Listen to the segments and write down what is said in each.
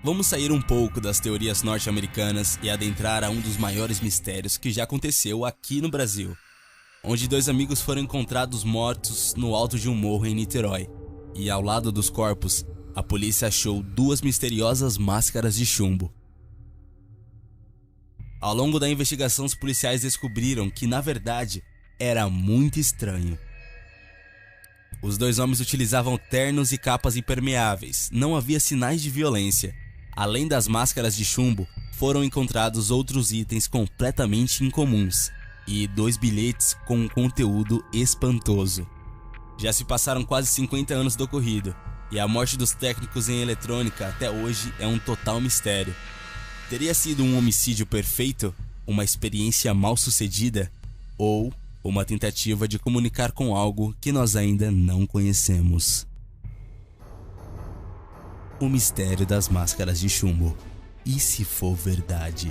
Vamos sair um pouco das teorias norte-americanas e adentrar a um dos maiores mistérios que já aconteceu aqui no Brasil, onde dois amigos foram encontrados mortos no alto de um morro em Niterói, e ao lado dos corpos, a polícia achou duas misteriosas máscaras de chumbo. Ao longo da investigação, os policiais descobriram que, na verdade, era muito estranho. Os dois homens utilizavam ternos e capas impermeáveis, não havia sinais de violência. Além das máscaras de chumbo, foram encontrados outros itens completamente incomuns e 2 bilhetes com um conteúdo espantoso. Já se passaram quase 50 anos do ocorrido, e a morte dos técnicos em eletrônica até hoje é um total mistério. Teria sido um homicídio perfeito, uma experiência mal sucedida, ou uma tentativa de comunicar com algo que nós ainda não conhecemos? O mistério das máscaras de chumbo. E se for verdade?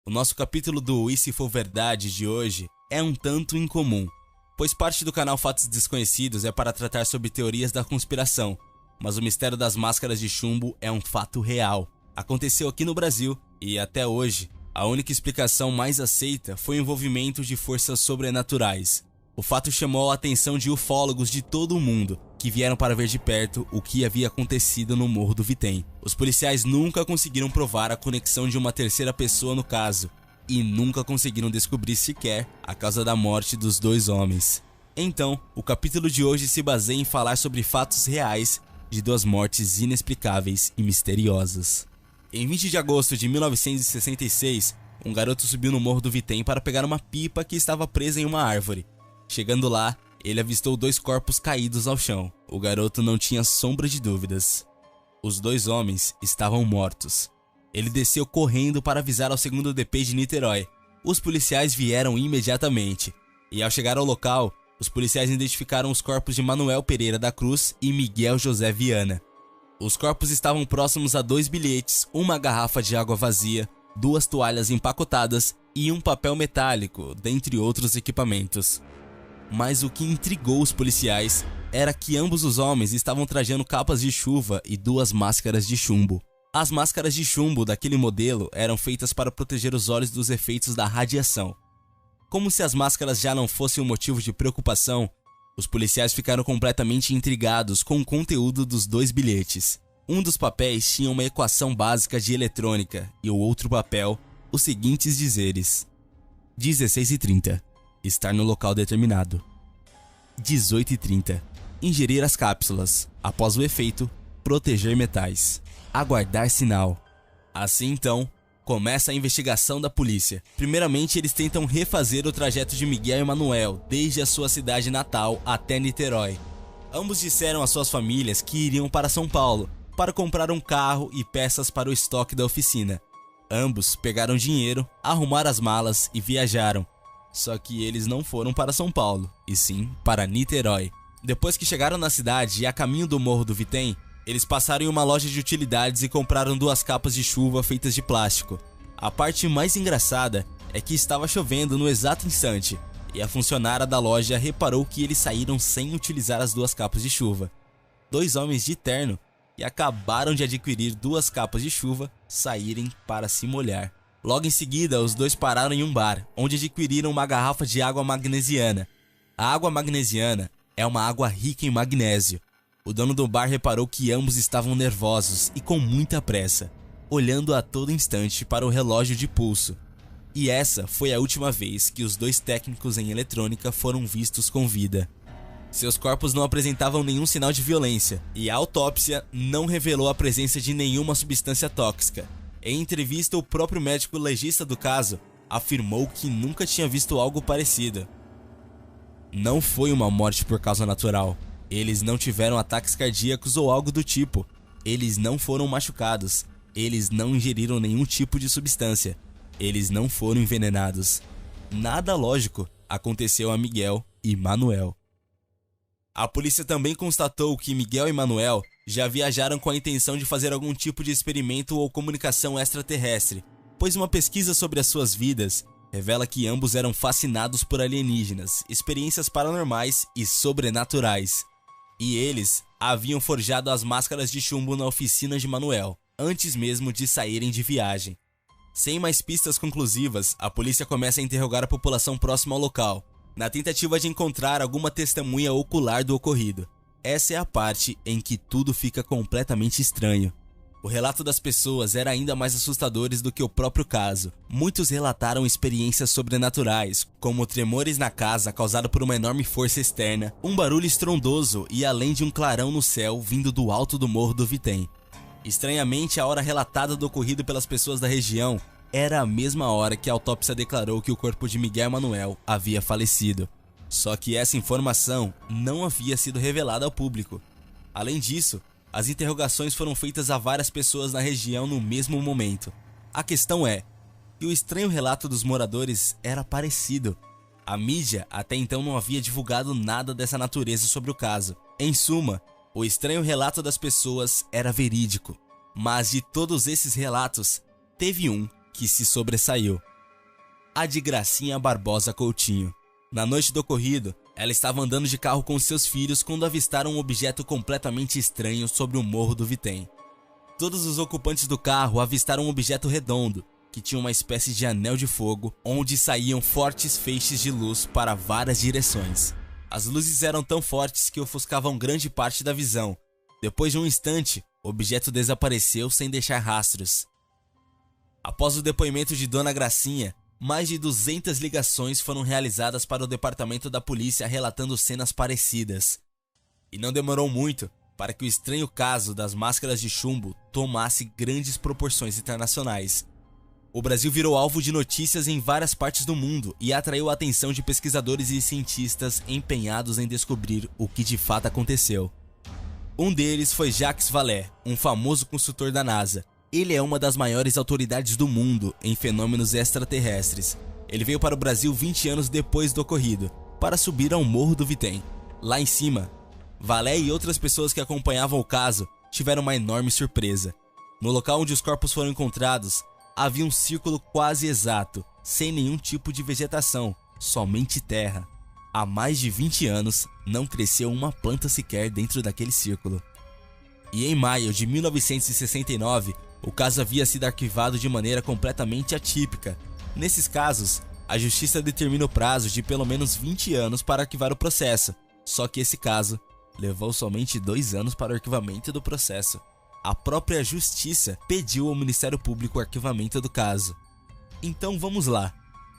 O nosso capítulo do E se for verdade de hoje é um tanto incomum, pois parte do canal Fatos Desconhecidos é para tratar sobre teorias da conspiração, mas o mistério das máscaras de chumbo é um fato real. Aconteceu aqui no Brasil e, até hoje, a única explicação mais aceita foi o envolvimento de forças sobrenaturais. O fato chamou a atenção de ufólogos de todo o mundo, que vieram para ver de perto o que havia acontecido no Morro do Vitem. Os policiais nunca conseguiram provar a conexão de uma terceira pessoa no caso, e nunca conseguiram descobrir sequer a causa da morte dos dois homens. Então, o capítulo de hoje se baseia em falar sobre fatos reais de duas mortes inexplicáveis e misteriosas. Em 20 de agosto de 1966, um garoto subiu no Morro do Vitem para pegar uma pipa que estava presa em uma árvore. Chegando lá, ele avistou 2 corpos caídos ao chão. O garoto não tinha sombra de dúvidas. Os 2 homens estavam mortos. Ele desceu correndo para avisar ao 2º DP de Niterói. Os policiais vieram imediatamente, e ao chegar ao local, os policiais identificaram os corpos de Manuel Pereira da Cruz e Miguel José Viana. Os corpos estavam próximos a 2 bilhetes, uma garrafa de água vazia, 2 toalhas empacotadas e um papel metálico, dentre outros equipamentos. Mas o que intrigou os policiais era que ambos os homens estavam trajando capas de chuva e 2 máscaras de chumbo. As máscaras de chumbo daquele modelo eram feitas para proteger os olhos dos efeitos da radiação. Como se as máscaras já não fossem um motivo de preocupação, os policiais ficaram completamente intrigados com o conteúdo dos 2 bilhetes. Um dos papéis tinha uma equação básica de eletrônica e o outro papel, os seguintes dizeres: 16h30. Estar no local determinado. 18h30. Ingerir as cápsulas. Após o efeito, proteger metais. Aguardar sinal. Assim então, começa a investigação da polícia. Primeiramente, eles tentam refazer o trajeto de Miguel e Manuel, desde a sua cidade natal até Niterói. Ambos disseram às suas famílias que iriam para São Paulo, para comprar um carro e peças para o estoque da oficina. Ambos pegaram dinheiro, arrumaram as malas e viajaram. Só que eles não foram para São Paulo, e sim para Niterói. Depois que chegaram na cidade e a caminho do Morro do Vitem, eles passaram em uma loja de utilidades e compraram 2 capas de chuva feitas de plástico. A parte mais engraçada é que estava chovendo no exato instante, e a funcionária da loja reparou que eles saíram sem utilizar as 2 capas de chuva. 2 homens de terno, que acabaram de adquirir 2 capas de chuva, saírem para se molhar. Logo em seguida, os 2 pararam em um bar, onde adquiriram uma garrafa de água magnesiana. A água magnesiana é uma água rica em magnésio. O dono do bar reparou que ambos estavam nervosos e com muita pressa, olhando a todo instante para o relógio de pulso. E essa foi a última vez que os 2 técnicos em eletrônica foram vistos com vida. Seus corpos não apresentavam nenhum sinal de violência, e a autópsia não revelou a presença de nenhuma substância tóxica. Em entrevista, o próprio médico legista do caso afirmou que nunca tinha visto algo parecido. Não foi uma morte por causa natural. Eles não tiveram ataques cardíacos ou algo do tipo. Eles não foram machucados. Eles não ingeriram nenhum tipo de substância. Eles não foram envenenados. Nada lógico aconteceu a Miguel e Manuel. A polícia também constatou que Miguel e Manuel já viajaram com a intenção de fazer algum tipo de experimento ou comunicação extraterrestre, pois uma pesquisa sobre as suas vidas revela que ambos eram fascinados por alienígenas, experiências paranormais e sobrenaturais. E eles haviam forjado as máscaras de chumbo na oficina de Manuel, antes mesmo de saírem de viagem. Sem mais pistas conclusivas, a polícia começa a interrogar a população próxima ao local, na tentativa de encontrar alguma testemunha ocular do ocorrido. Essa é a parte em que tudo fica completamente estranho. O relato das pessoas era ainda mais assustador do que o próprio caso. Muitos relataram experiências sobrenaturais, como tremores na casa causado por uma enorme força externa, um barulho estrondoso e além de um clarão no céu vindo do alto do Morro do Vitem. Estranhamente, a hora relatada do ocorrido pelas pessoas da região era a mesma hora que a autópsia declarou que o corpo de Miguel Manuel havia falecido. Só que essa informação não havia sido revelada ao público. Além disso, as interrogações foram feitas a várias pessoas na região no mesmo momento. A questão é que o estranho relato dos moradores era parecido. A mídia até então não havia divulgado nada dessa natureza sobre o caso. Em suma, o estranho relato das pessoas era verídico. Mas de todos esses relatos, teve um que se sobressaiu. A de Gracinha Barbosa Coutinho. Na noite do ocorrido, ela estava andando de carro com seus filhos quando avistaram um objeto completamente estranho sobre o Morro do Vitem. Todos os ocupantes do carro avistaram um objeto redondo, que tinha uma espécie de anel de fogo, onde saíam fortes feixes de luz para várias direções. As luzes eram tão fortes que ofuscavam grande parte da visão. Depois de um instante, o objeto desapareceu sem deixar rastros. Após o depoimento de Dona Gracinha, mais de 200 ligações foram realizadas para o departamento da polícia relatando cenas parecidas. E não demorou muito para que o estranho caso das máscaras de chumbo tomasse grandes proporções internacionais. O Brasil virou alvo de notícias em várias partes do mundo e atraiu a atenção de pesquisadores e cientistas empenhados em descobrir o que de fato aconteceu. Um deles foi Jacques Vallée, um famoso consultor da NASA. Ele é uma das maiores autoridades do mundo em fenômenos extraterrestres. Ele veio para o Brasil 20 anos depois do ocorrido, para subir ao Morro do Vitem. Lá em cima, Vallée e outras pessoas que acompanhavam o caso tiveram uma enorme surpresa. No local onde os corpos foram encontrados, havia um círculo quase exato, sem nenhum tipo de vegetação, somente terra. Há mais de 20 anos, não cresceu uma planta sequer dentro daquele círculo. E em maio de 1969, o caso havia sido arquivado de maneira completamente atípica. Nesses casos, a justiça determina o prazo de pelo menos 20 anos para arquivar o processo. Só que esse caso levou somente 2 anos para o arquivamento do processo. A própria justiça pediu ao Ministério Público o arquivamento do caso. Então vamos lá.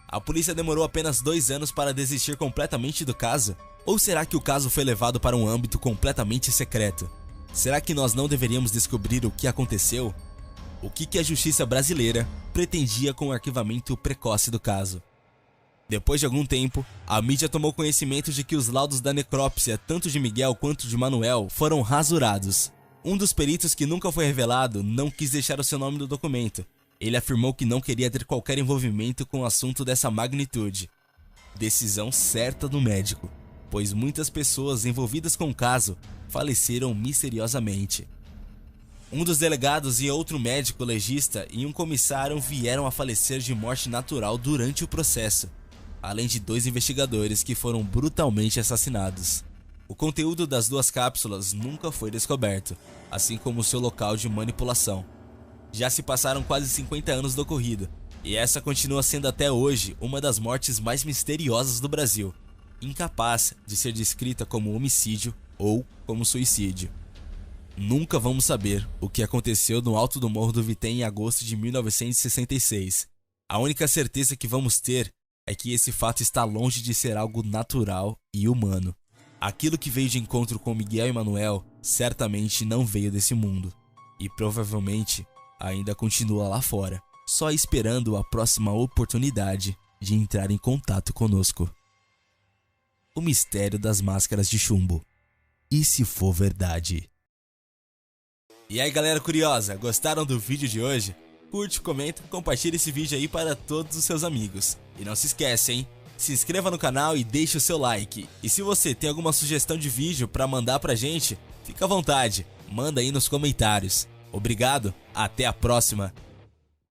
A polícia demorou apenas 2 anos para desistir completamente do caso? Ou será que o caso foi levado para um âmbito completamente secreto? Será que nós não deveríamos descobrir o que aconteceu? O que a justiça brasileira pretendia com o arquivamento precoce do caso? Depois de algum tempo, a mídia tomou conhecimento de que os laudos da necrópsia, tanto de Miguel quanto de Manuel, foram rasurados. Um dos peritos, que nunca foi revelado, não quis deixar o seu nome no documento. Ele afirmou que não queria ter qualquer envolvimento com um assunto dessa magnitude. Decisão certa do médico, pois muitas pessoas envolvidas com o caso faleceram misteriosamente. Um dos delegados e outro médico legista e um comissário vieram a falecer de morte natural durante o processo, além de 2 investigadores que foram brutalmente assassinados. O conteúdo das 2 cápsulas nunca foi descoberto, assim como seu local de manipulação. Já se passaram quase 50 anos do ocorrido, e essa continua sendo até hoje uma das mortes mais misteriosas do Brasil, incapaz de ser descrita como homicídio ou como suicídio. Nunca vamos saber o que aconteceu no alto do Morro do Vitem em agosto de 1966. A única certeza que vamos ter é que esse fato está longe de ser algo natural e humano. Aquilo que veio de encontro com Miguel e Manuel certamente não veio desse mundo, e provavelmente ainda continua lá fora, só esperando a próxima oportunidade de entrar em contato conosco. O mistério das máscaras de chumbo. E se for verdade? E aí galera curiosa, gostaram do vídeo de hoje? Curte, comenta, compartilha esse vídeo aí para todos os seus amigos. E não se esquece, hein? Se inscreva no canal e deixe o seu like. E se você tem alguma sugestão de vídeo para mandar pra gente, fica à vontade, manda aí nos comentários. Obrigado, até a próxima!